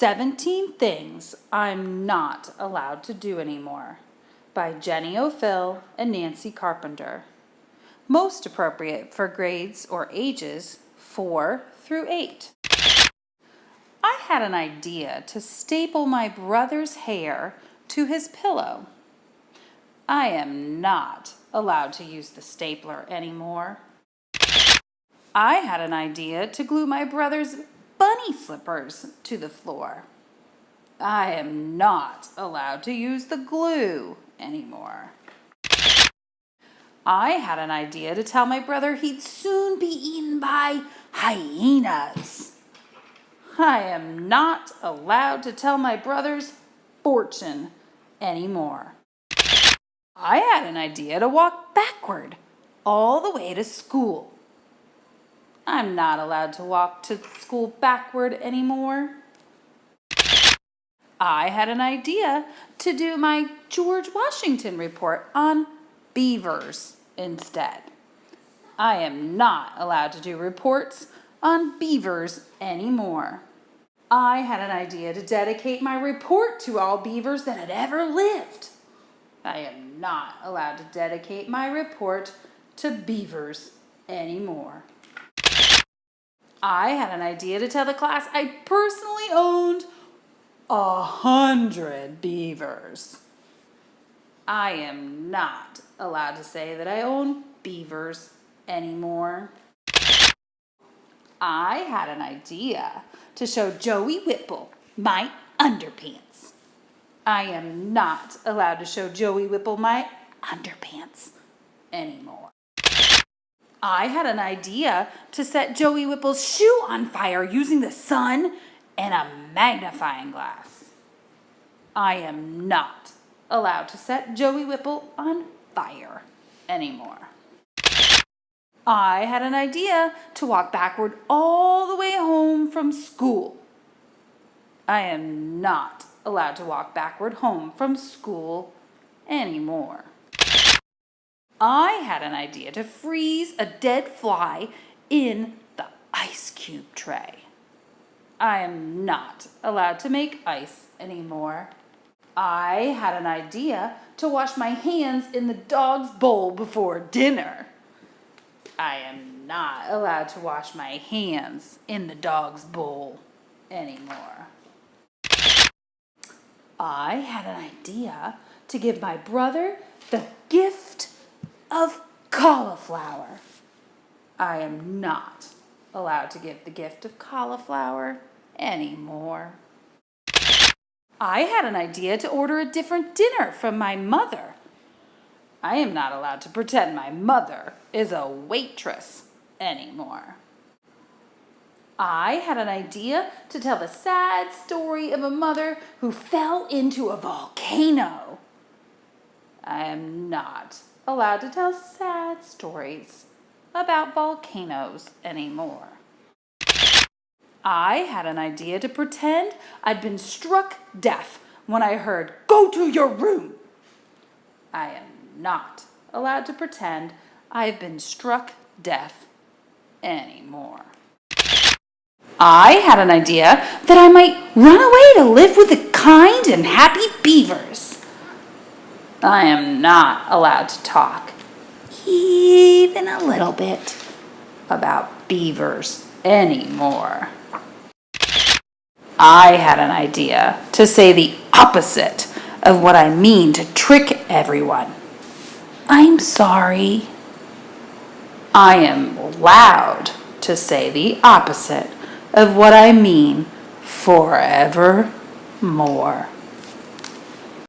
17 Things I'm Not Allowed to Do Anymore by Jenny O'Fill and Nancy Carpenter. Most appropriate for grades or ages 4 through 8. I had an idea to staple my brother's hair to his pillow. I am not allowed to use the stapler anymore. I had an idea to glue my brother's bunny slippers to the floor. I am not allowed to use the glue anymore. I had an idea to tell my brother he'd soon be eaten by hyenas. I am not allowed to tell my brother's fortune anymore. I had an idea to walk backward all the way to school. I'm not allowed to walk to school backward anymore. I had an idea to do my George Washington report on beavers instead. I am not allowed to do reports on beavers anymore. I had an idea to dedicate my report to all beavers that had ever lived. I am not allowed to dedicate my report to beavers anymore. I had an idea to tell the class I personally owned 100 beavers. I am not allowed to say that I own beavers anymore. I had an idea to show Joey Whipple my underpants. I am not allowed to show Joey Whipple my underpants anymore. I had an idea to set Joey Whipple's shoe on fire using the sun and a magnifying glass. I am not allowed to set Joey Whipple on fire anymore. I had an idea to walk backward all the way home from school. I am not allowed to walk backward home from school anymore. I had an idea to freeze a dead fly in the ice cube tray. I am not allowed to make ice anymore. I had an idea to wash my hands in the dog's bowl before dinner. I am not allowed to wash my hands in the dog's bowl anymore. I had an idea to give my brother the gift of cauliflower. I am not allowed to give the gift of cauliflower anymore. I had an idea to order a different dinner from my mother. I am not allowed to pretend my mother is a waitress anymore. I had an idea to tell the sad story of a mother who fell into a volcano. I am not allowed to tell sad stories about volcanoes anymore. I had an idea to pretend I'd been struck deaf when I heard, "Go to your room." I am not allowed to pretend I've been struck deaf anymore. I had an idea that I might run away to live with the kind and happy beavers. I am not allowed to talk, even a little bit, about beavers anymore. I had an idea to say the opposite of what I mean to trick everyone. I'm sorry. I am allowed to say the opposite of what I mean forevermore.